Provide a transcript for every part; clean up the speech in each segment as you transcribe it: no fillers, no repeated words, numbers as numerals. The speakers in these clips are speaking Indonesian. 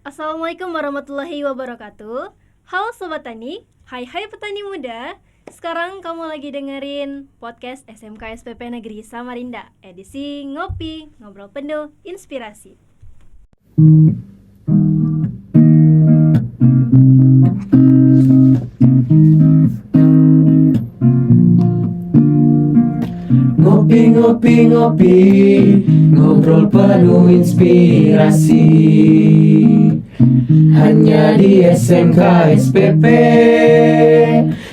Assalamualaikum warahmatullahi wabarakatuh. Halo Sobat Tani, hai petani muda. Sekarang kamu lagi dengerin podcast SMK SPP Negeri Samarinda, edisi Ngopi, Ngobrol Penuh Inspirasi. Ngopi, ngobrol penuh inspirasi. Hanya di SMK SPP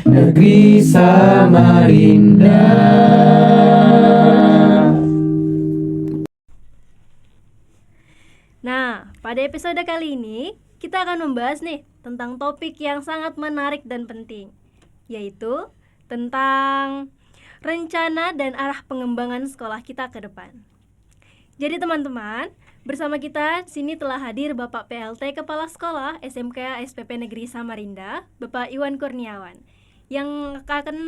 Negeri Samarinda. Nah, pada episode kali ini kita akan membahas nih tentang topik yang sangat menarik dan penting, yaitu tentang rencana dan arah pengembangan sekolah kita ke depan. Jadi teman-teman, bersama kita sini telah hadir Bapak PLT Kepala Sekolah SMK SPP Negeri Samarinda, Bapak Iwan Kurniawan, yang akan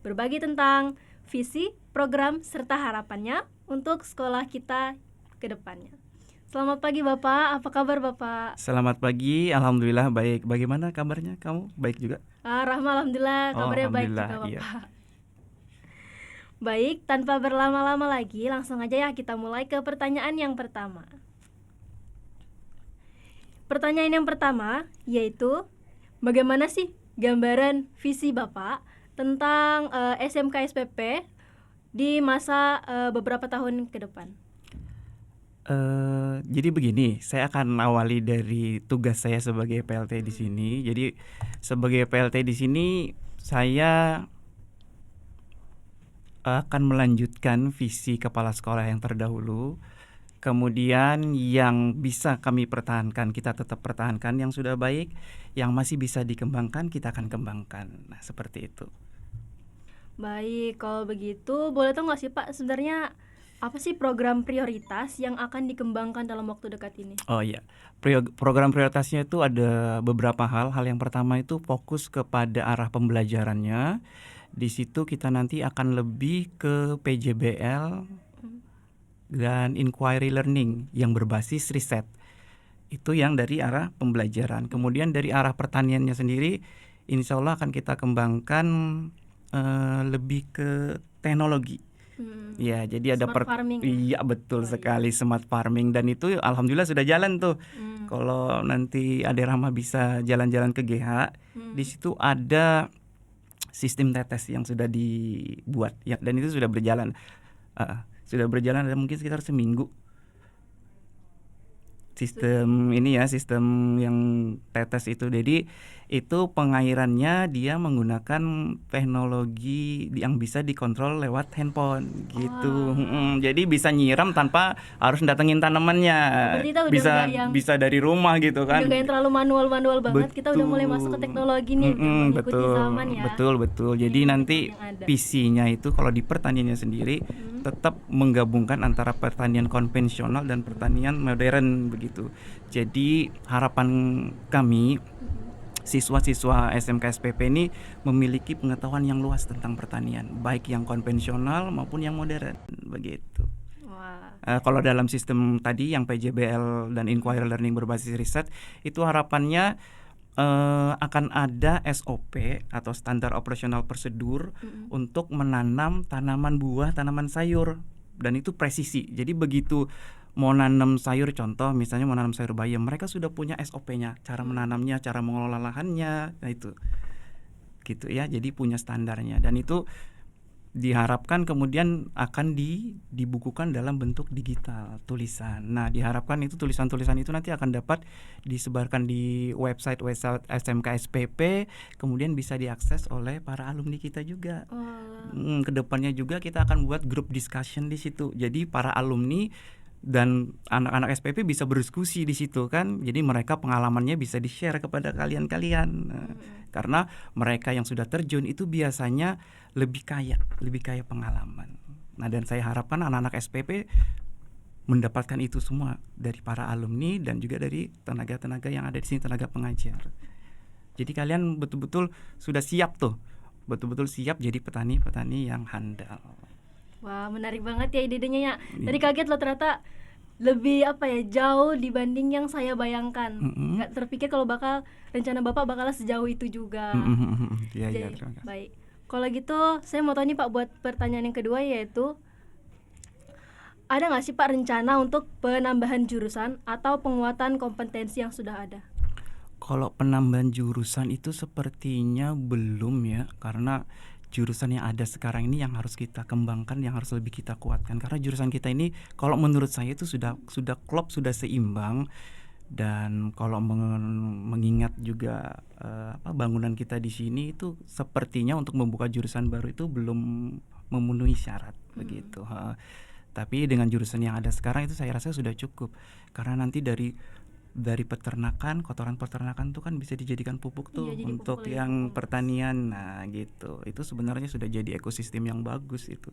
berbagi tentang visi, program, serta harapannya untuk sekolah kita ke depannya. Selamat pagi Bapak, apa kabar Bapak? Selamat pagi, alhamdulillah baik. Bagaimana kabarnya kamu? Baik juga? Rahma, alhamdulillah kabarnya baik juga Bapak. Iya. Baik, tanpa berlama-lama lagi, langsung aja ya kita mulai ke pertanyaan yang pertama. Pertanyaan yang pertama yaitu, bagaimana sih gambaran visi Bapak tentang SMK SPP di masa beberapa tahun ke depan? Jadi begini, saya akan awali dari tugas saya sebagai PLT di sini. Jadi sebagai PLT di sini saya akan melanjutkan visi kepala sekolah yang terdahulu. Kemudian yang bisa kami pertahankan, kita tetap pertahankan yang sudah baik. Yang masih bisa dikembangkan, kita akan kembangkan. Nah, seperti itu. Baik, kalau begitu boleh tahu nggak sih Pak, sebenarnya apa sih program prioritas yang akan dikembangkan dalam waktu dekat ini? Oh iya, program prioritasnya itu ada beberapa hal. Hal yang pertama itu fokus kepada arah pembelajarannya. Di situ kita nanti akan lebih ke PJBL dan inquiry learning yang berbasis riset. Itu yang dari arah pembelajaran. Kemudian dari arah pertaniannya sendiri, insya Allah akan kita kembangkan lebih ke teknologi. Ya, jadi ada farming. Iya, betul sekali, smart farming, dan itu alhamdulillah sudah jalan tuh. Kalau nanti Ade Rahma bisa jalan-jalan ke GH, di situ ada sistem tetes yang sudah dibuat ya, dan itu sudah berjalan. Ada mungkin sekitar seminggu. Sistem ini ya, sistem yang tetes itu. Jadi itu pengairannya dia menggunakan teknologi yang bisa dikontrol lewat handphone gitu. Jadi bisa nyiram tanpa harus datengin tanamannya. Bisa dari rumah gitu kan. Udah gak yang terlalu manual banget. Kita udah mulai masuk ke teknologi nih, mengikuti zaman ya. Betul. Jadi nanti visinya itu kalau di pertaniannya sendiri tetap menggabungkan antara pertanian konvensional dan pertanian modern begitu. Jadi harapan kami siswa-siswa SMK SPP ini memiliki pengetahuan yang luas tentang pertanian, baik yang konvensional maupun yang modern begitu. Kalau dalam sistem tadi yang PJBL dan inquiry learning berbasis riset, itu harapannya akan ada SOP atau standar operasional prosedur untuk menanam tanaman buah, tanaman sayur, dan itu presisi. Jadi begitu mau nanam sayur, contoh misalnya mau nanam sayur bayam, mereka sudah punya SOP-nya, cara menanamnya, cara mengelola lahannya, nah itu gitu ya. Jadi punya standarnya, dan itu diharapkan kemudian akan dibukukan dalam bentuk digital, tulisan. Nah, diharapkan itu tulisan-tulisan itu nanti akan dapat disebarkan di website SMK SPP, kemudian bisa diakses oleh para alumni kita juga. Kedepannya juga kita akan buat grup discussion di situ. Jadi para alumni dan anak-anak SPP bisa berdiskusi di situ kan. Jadi mereka pengalamannya bisa di-share kepada kalian-kalian. Karena mereka yang sudah terjun itu biasanya lebih kaya pengalaman. Nah, dan saya harapkan anak-anak SPP mendapatkan itu semua dari para alumni dan juga dari tenaga-tenaga yang ada di sini, tenaga pengajar. Jadi kalian betul-betul sudah siap tuh. Betul-betul siap jadi petani-petani yang handal. Wah, menarik banget ya ide-idenya ya. Tadi kaget loh ternyata lebih apa ya, jauh dibanding yang saya bayangkan. Mm-mm. Nggak terpikir kalau rencana Bapak bakal sejauh itu juga. Iya, iya, Jadi, terima kasih. baik. Kalau gitu, saya mau tanya nih Pak buat pertanyaan yang kedua, yaitu ada nggak sih Pak rencana untuk penambahan jurusan atau penguatan kompetensi yang sudah ada? Kalau penambahan jurusan itu sepertinya belum ya, karena jurusan yang ada sekarang ini yang harus kita kembangkan, yang harus lebih kita kuatkan. Karena jurusan kita ini, kalau menurut saya itu sudah klop, sudah seimbang. Dan kalau mengingat juga bangunan kita di sini itu sepertinya untuk membuka jurusan baru itu belum memenuhi syarat begitu. Tapi dengan jurusan yang ada sekarang itu saya rasa sudah cukup, karena nanti dari peternakan, kotoran peternakan tuh kan bisa dijadikan pupuk tuh Iya, jadi untuk pupuk yang lagi. pertanian. Nah gitu, itu sebenarnya sudah jadi ekosistem yang bagus itu.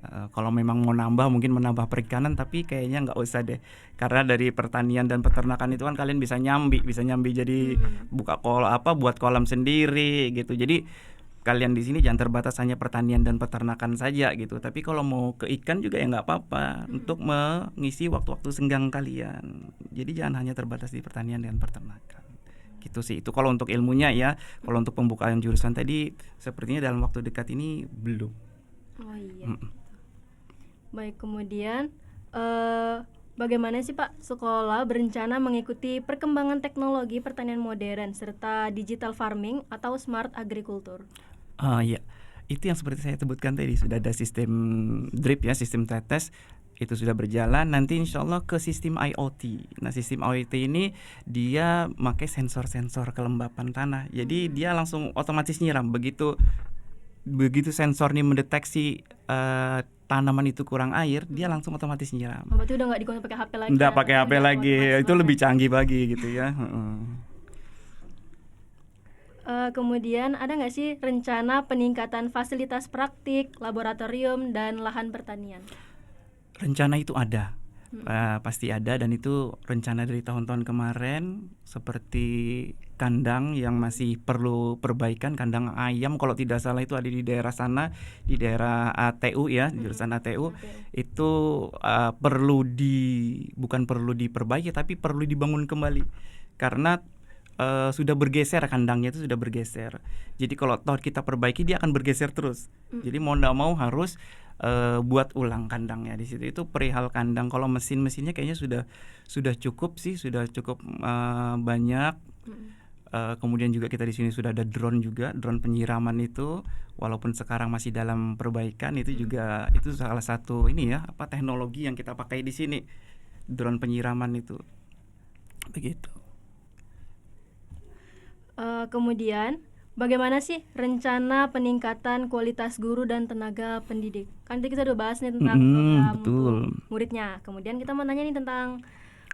Kalau memang mau nambah, mungkin menambah perikanan, tapi kayaknya nggak usah deh, karena dari pertanian dan peternakan itu kan kalian bisa nyambi jadi buat kolam sendiri gitu. Jadi kalian di sini jangan terbatas hanya pertanian dan peternakan saja gitu, tapi kalau mau ke ikan juga ya nggak apa-apa untuk mengisi waktu-waktu senggang kalian. Jadi jangan hanya terbatas di pertanian dan peternakan gitu sih. Itu kalau untuk ilmunya ya. Kalau untuk pembukaan jurusan tadi sepertinya dalam waktu dekat ini belum. Oh iya. Baik, kemudian bagaimana sih Pak sekolah berencana mengikuti perkembangan teknologi pertanian modern serta digital farming atau smart agriculture? Ya, itu yang seperti saya sebutkan tadi, sudah ada sistem drip ya, sistem tetes itu sudah berjalan. Nanti insya Allah ke sistem IoT. Nah sistem IoT ini dia pakai sensor-sensor kelembapan tanah. Jadi dia langsung otomatis nyiram. Begitu sensor ini mendeteksi tanaman itu kurang air, dia langsung otomatis nyiram. Oh, berarti udah nggak digunakan pakai HP lagi? Nggak ya? pakai HP Udah lagi, otomatis itu banget. lebih canggih lagi gitu ya. Kemudian ada nggak sih rencana peningkatan fasilitas praktik, laboratorium, dan lahan pertanian? Rencana itu ada, pasti ada, dan itu rencana dari tahun-tahun kemarin, seperti kandang yang masih perlu perbaikan, kandang ayam kalau tidak salah itu ada di daerah sana, di daerah ATU ya, jurusan ATU. Itu bukan perlu diperbaiki, tapi perlu dibangun kembali, karena sudah bergeser, kandangnya itu sudah bergeser. Jadi kalau toh kita perbaiki, dia akan bergeser terus. Jadi mau nggak mau harus buat ulang kandangnya di situ. Itu perihal kandang. Kalau mesinnya kayaknya sudah cukup sih, sudah cukup banyak. Kemudian juga kita di sini sudah ada drone juga, drone penyiraman itu, walaupun sekarang masih dalam perbaikan, itu juga itu salah satu teknologi yang kita pakai di sini, drone penyiraman itu. Begitu. Kemudian bagaimana sih rencana peningkatan kualitas guru dan tenaga pendidik? Kan tadi kita udah bahas nih tentang program betul. untuk muridnya. Kemudian kita mau nanya nih tentang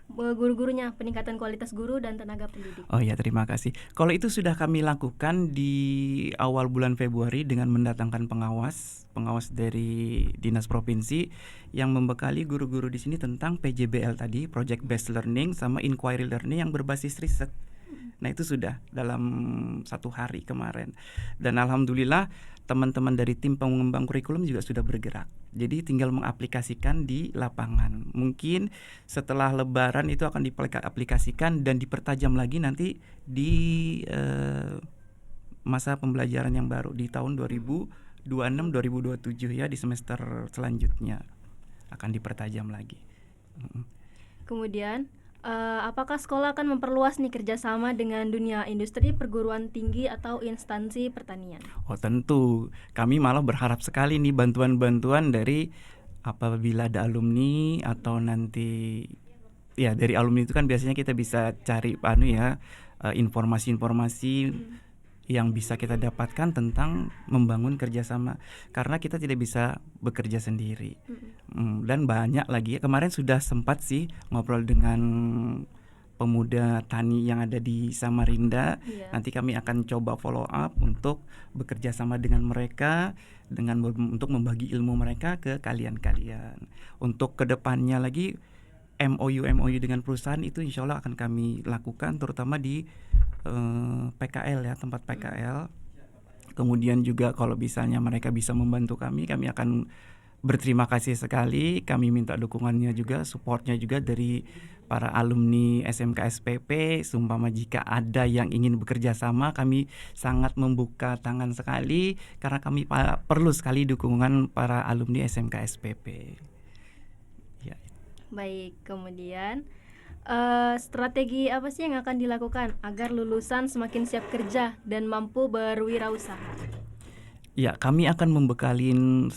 guru-gurunya, peningkatan kualitas guru dan tenaga pendidik. Oh ya, terima kasih. Kalau itu sudah kami lakukan di awal bulan Februari dengan mendatangkan pengawas dari dinas provinsi yang membekali guru-guru di sini tentang PJBL tadi, Project Based Learning, sama Inquiry Learning yang berbasis riset. Nah itu sudah dalam 1 hari kemarin. Dan alhamdulillah teman-teman dari tim pengembang kurikulum juga sudah bergerak. Jadi tinggal mengaplikasikan di lapangan. Mungkin setelah Lebaran itu akan diaplikasikan dan dipertajam lagi nanti di masa pembelajaran yang baru di tahun 2026-2027 ya, di semester selanjutnya akan dipertajam lagi. Kemudian apakah sekolah akan memperluas nih kerjasama dengan dunia industri, perguruan tinggi, atau instansi pertanian? Oh tentu, kami malah berharap sekali nih bantuan-bantuan dari apabila ada alumni atau nanti ya dari alumni itu kan biasanya kita bisa cari informasi-informasi yang bisa kita dapatkan tentang membangun kerjasama, karena kita tidak bisa bekerja sendiri. Dan banyak lagi, kemarin sudah sempat sih ngobrol dengan pemuda tani yang ada di Samarinda. Nanti kami akan coba follow up untuk bekerja sama dengan mereka, untuk membagi ilmu mereka ke kalian-kalian. Untuk kedepannya lagi MOU dengan perusahaan itu insya Allah akan kami lakukan, terutama di PKL ya, tempat PKL. Kemudian juga kalau misalnya mereka bisa membantu kami akan berterima kasih sekali. Kami minta dukungannya juga, supportnya juga dari para alumni SMK SPP. Sumpama jika ada yang ingin bekerja sama, kami sangat membuka tangan sekali karena kami perlu sekali dukungan para alumni SMK SPP. Ya. Baik, kemudian strategi apa sih yang akan dilakukan agar lulusan semakin siap kerja dan mampu berwirausaha? Ya, kami akan membekalin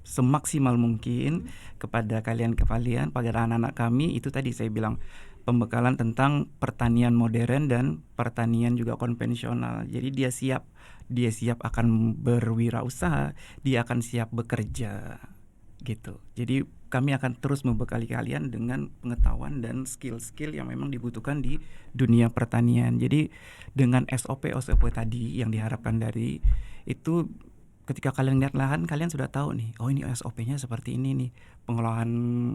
semaksimal mungkin kepada kalian pada anak-anak kami. Itu tadi saya bilang, pembekalan tentang pertanian modern dan pertanian juga konvensional. Jadi dia siap akan berwirausaha, dia akan siap bekerja gitu. Jadi kami akan terus membekali kalian dengan pengetahuan dan skill-skill yang memang dibutuhkan di dunia pertanian. Jadi dengan SOP tadi yang diharapkan dari itu, ketika kalian lihat lahan, kalian sudah tahu nih, oh ini SOP-nya seperti ini nih, pengolahan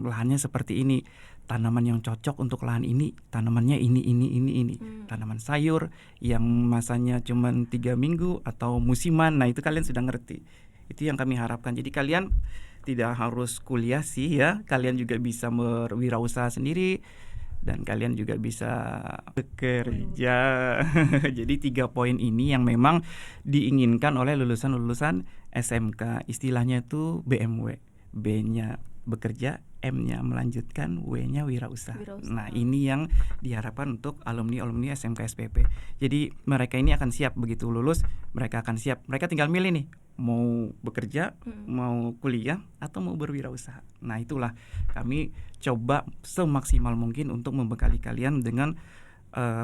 lahannya seperti ini, tanaman yang cocok untuk lahan ini, tanamannya ini. Tanaman sayur yang masanya cuma 3 minggu atau musiman, nah itu kalian sudah ngerti. Itu yang kami harapkan. Jadi kalian tidak harus kuliah sih ya, kalian juga bisa berwirausaha sendiri dan kalian juga bisa bekerja. Jadi 3 poin ini yang memang diinginkan oleh lulusan-lulusan SMK. Istilahnya itu BMW. B-nya bekerja, M-nya melanjutkan, W-nya wirausaha. Nah, ini yang diharapkan untuk alumni SMK SPP. Jadi mereka ini akan siap begitu lulus, mereka akan siap. Mereka tinggal milih nih, mau bekerja, mau kuliah, atau mau berwirausaha. Nah, itulah kami coba semaksimal mungkin untuk membekali kalian dengan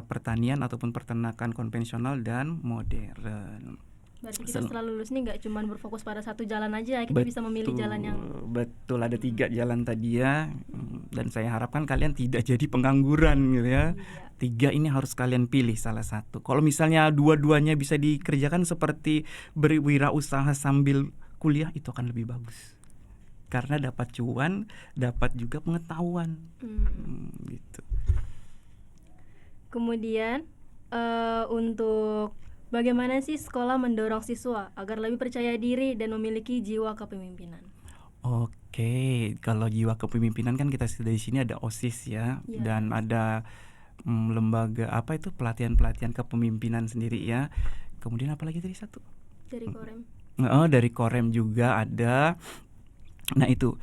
pertanian ataupun peternakan konvensional dan modern. Berarti kita setelah lulus nih nggak cuma berfokus pada satu jalan aja, kita bisa memilih jalan yang betul. Ada 3 jalan tadi ya, dan saya harapkan kalian tidak jadi pengangguran gitu ya. 3 ini harus kalian pilih salah satu. Kalau misalnya dua-duanya bisa dikerjakan seperti berwirausaha sambil kuliah, itu akan lebih bagus. Karena dapat cuan, dapat juga pengetahuan. Gitu. Kemudian untuk bagaimana sih sekolah mendorong siswa agar lebih percaya diri dan memiliki jiwa kepemimpinan? Oke, kalau jiwa kepemimpinan kan kita di sini ada OSIS ya, dan ada lembaga apa itu pelatihan kepemimpinan sendiri ya. Kemudian apa lagi tadi satu? Dari Korem. Dari Korem juga ada. Nah itu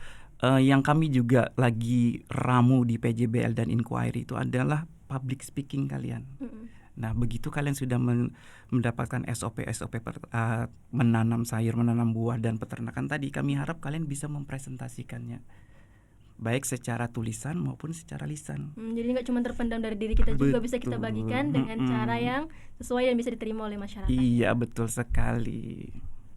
yang kami juga lagi ramu di PJBL dan Inquiry itu adalah public speaking kalian. Nah, begitu kalian sudah mendapatkan SOP menanam sayur, menanam buah dan peternakan tadi, kami harap kalian bisa mempresentasikannya baik secara tulisan maupun secara lisan. Jadi nggak cuma terpendam dari diri kita, juga bisa kita bagikan dengan cara yang sesuai dan bisa diterima oleh masyarakat. Iya, betul sekali.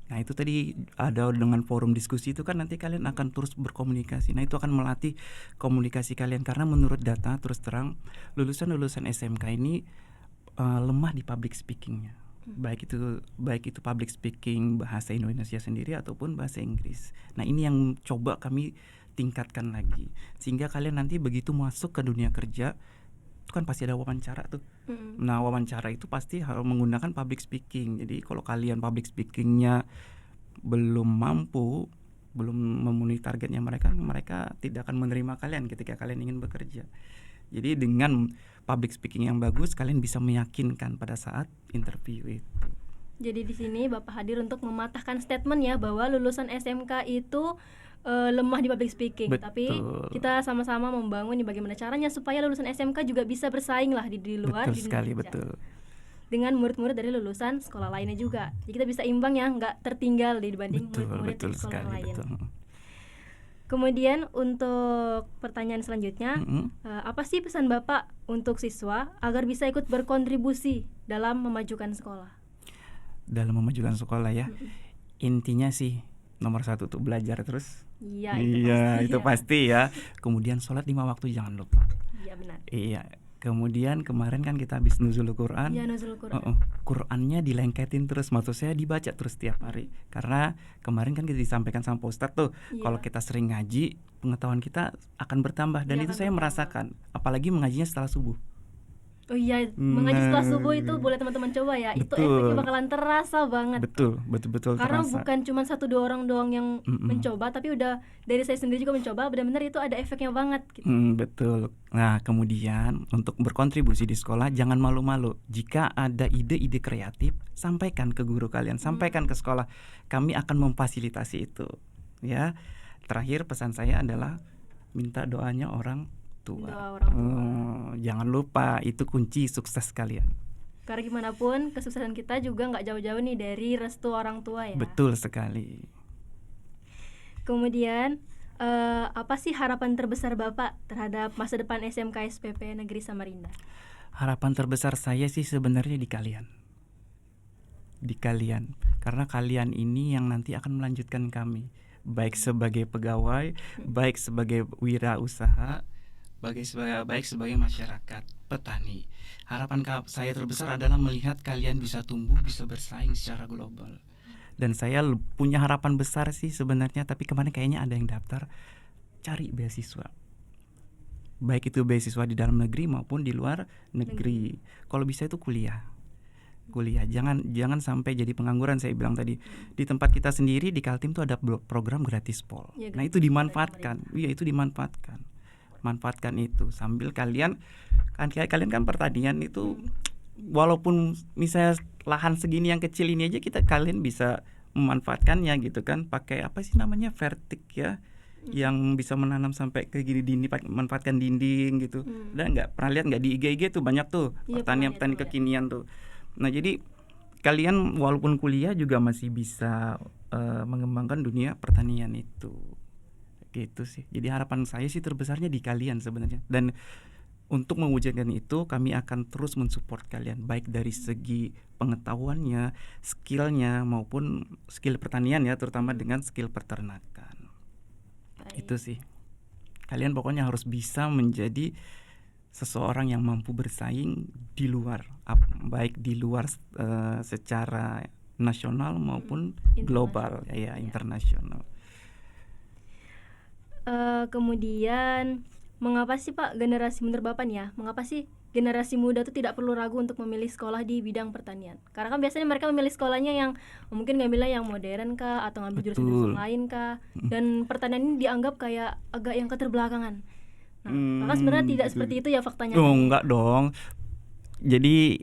Nah, itu tadi ada dengan forum diskusi itu kan nanti kalian akan terus berkomunikasi. Nah, itu akan melatih komunikasi kalian karena menurut data terus terang lulusan SMK ini lemah di public speakingnya. Baik itu public speaking bahasa Indonesia sendiri ataupun bahasa Inggris. Nah, ini yang coba kami tingkatkan lagi sehingga kalian nanti begitu masuk ke dunia kerja itu kan pasti ada wawancara tuh. Nah, wawancara itu pasti harus menggunakan public speaking. Jadi kalau kalian public speakingnya belum mampu, belum memenuhi targetnya mereka tidak akan menerima kalian ketika kalian ingin bekerja. Jadi dengan public speaking yang bagus, kalian bisa meyakinkan pada saat interview itu. Jadi di sini Bapak hadir untuk mematahkan statement ya bahwa lulusan SMK itu lemah di public speaking. Betul. Tapi kita sama-sama membangun bagaimana caranya supaya lulusan SMK juga bisa bersaing lah di luar. Betul sekali, betul. Dengan murid-murid dari lulusan sekolah lainnya juga. Jadi kita bisa imbang ya, nggak tertinggal dibanding murid-murid di sekolah lain. Betul. Kemudian untuk pertanyaan selanjutnya, apa sih pesan Bapak untuk siswa agar bisa ikut berkontribusi dalam memajukan sekolah? Dalam memajukan sekolah ya, intinya sih nomor 1 tuh belajar terus. Iya, itu pasti ya. Kemudian sholat 5 waktu jangan lupa. Iya, benar. Iya. Kemudian kemarin kan kita habis nuzul Quran. Iya, nuzul Quran. Qurannya dilengketin terus, maksud saya dibaca terus tiap hari. Karena kemarin kan kita disampaikan sama Pak Ustadz tuh, kalau kita sering ngaji, pengetahuan kita akan bertambah dan itu saya merasakan. Apalagi mengajinya setelah subuh. Oh iya, mengaji setelah Nah, subuh itu boleh teman-teman coba ya. Itu betul. efeknya bakalan terasa banget. Betul Karena terasa. bukan cuma 1-2 orang doang yang Mm-mm. mencoba, tapi udah dari saya sendiri juga mencoba, benar-benar itu ada efeknya banget gitu. Betul. Nah, kemudian untuk berkontribusi di sekolah jangan malu-malu. Jika ada ide-ide kreatif, sampaikan ke guru kalian, sampaikan ke sekolah. Kami akan memfasilitasi itu. Ya. Terakhir pesan saya adalah minta doanya orang tua. Doa orang tua. Jangan lupa itu kunci sukses kalian. Karena gimana pun kesuksesan kita juga nggak jauh-jauh nih dari restu orang tua ya. Betul sekali. Kemudian apa sih harapan terbesar Bapak terhadap masa depan SMK SPP Negeri Samarinda? Harapan terbesar saya sih sebenarnya di kalian. Di kalian. Karena kalian ini yang nanti akan melanjutkan kami. Baik sebagai pegawai, baik sebagai wirausaha, baik sebagai masyarakat, petani. Harapan saya terbesar adalah melihat kalian bisa tumbuh, bisa bersaing secara global. Dan saya punya harapan besar sih sebenarnya, tapi kemarin kayaknya ada yang daftar, cari beasiswa. Baik itu beasiswa di dalam negeri maupun di luar negeri. Kalau bisa itu kuliah, jangan sampai jadi pengangguran. Saya bilang tadi di tempat kita sendiri di Kaltim tuh ada program gratis pol. Ya, Nah itu dimanfaatkan, itu dimanfaatkan. Manfaatkan itu sambil kalian kan pertanian itu walaupun misalnya lahan segini yang kecil ini aja kalian bisa memanfaatkannya gitu kan, pakai apa sih namanya vertik ya, yang bisa menanam sampai ke gini dinding, manfaatkan dinding gitu. Dan nggak pernah lihat nggak di IG tuh banyak tuh pertanian kekinian tuh. Nah jadi kalian walaupun kuliah juga masih bisa mengembangkan dunia pertanian itu. Gitu sih. Jadi harapan saya sih terbesarnya di kalian sebenarnya. Dan untuk mewujudkan itu kami akan terus mensupport kalian baik dari segi pengetahuannya, skillnya maupun skill pertanian ya, terutama dengan skill peternakan. Itu sih. Kalian pokoknya harus bisa menjadi seseorang yang mampu bersaing di luar, baik di luar secara nasional maupun global ya, internasional. Kemudian mengapa sih Pak generasi menurut Bapak nih ya, mengapa sih generasi muda tuh tidak perlu ragu untuk memilih sekolah di bidang pertanian? Karena kan biasanya mereka memilih sekolahnya yang mungkin ngambilnya yang modern kah atau ngambil jurusan lain kah, dan pertanian ini dianggap kayak agak yang keterbelakangan. Nah, maka sebenarnya tidak seperti itu ya faktanya. Enggak dong. Jadi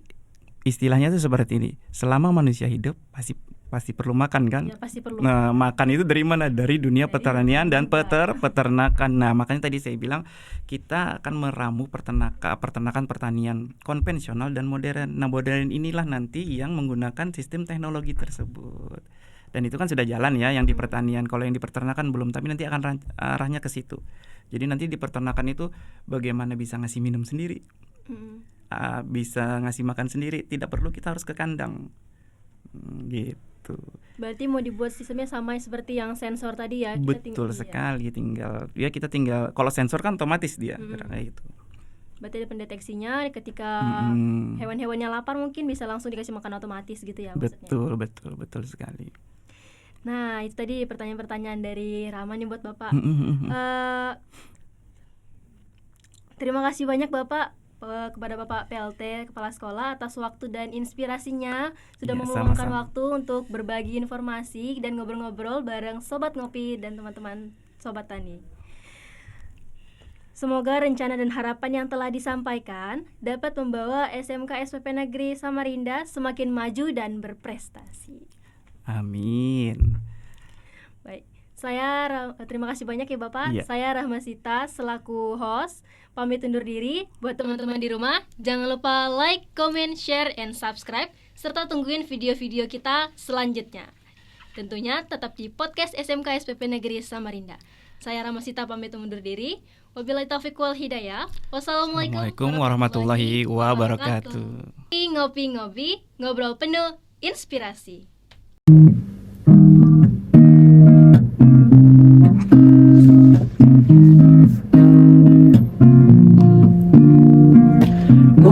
istilahnya tuh seperti ini. Selama manusia hidup pasti perlu makan kan? Ya, pasti perlu. Nah, makan itu dari mana? Dari dunia pertanian dan peternakan. Nah, makanya tadi saya bilang kita akan meramu peternakan pertanian konvensional dan modern. Nah, modern inilah nanti yang menggunakan sistem teknologi tersebut. Dan itu kan sudah jalan ya yang di pertanian. Kalau yang di peternakan belum, tapi nanti akan arahnya ke situ. Jadi nanti di peternakan itu bagaimana bisa ngasih minum sendiri, bisa ngasih makan sendiri, tidak perlu kita harus ke kandang. Gitu. Berarti mau dibuat sistemnya sama seperti yang sensor tadi ya? Betul sekali. Kita tinggal kalau sensor kan otomatis dia kayak itu. Berarti ada pendeteksinya ketika hewan-hewannya lapar mungkin bisa langsung dikasih makan otomatis gitu ya maksudnya. Betul sekali. Nah itu tadi pertanyaan-pertanyaan dari Rama nih buat Bapak. Terima kasih banyak Bapak kepada Bapak PLT Kepala Sekolah atas waktu dan inspirasinya sudah meluangkan waktu untuk berbagi informasi dan ngobrol-ngobrol bareng Sobat Ngopi dan teman-teman Sobat Tani. Semoga rencana dan harapan yang telah disampaikan dapat membawa SMK SPP Negeri Samarinda semakin maju dan berprestasi. Amin. Baik, terima kasih banyak ya Bapak. Saya Rahmasita selaku host pamit undur diri. Buat teman-teman di rumah, jangan lupa like, comment, share, and subscribe serta tungguin video-video kita selanjutnya. Tentunya tetap di podcast SMK SPP Negeri Samarinda. Saya Rahmasita pamit undur diri. Wabillahi taufiq wal hidayah. Wassalamualaikum warahmatullahi wabarakatuh. Ngopi-ngopi, ngobrol penuh inspirasi.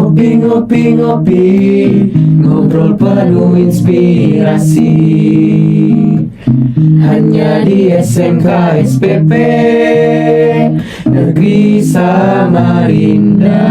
Ngopi-ngopi, ngobrol penuh inspirasi. Hanya di SMK SPP Negeri Samarinda.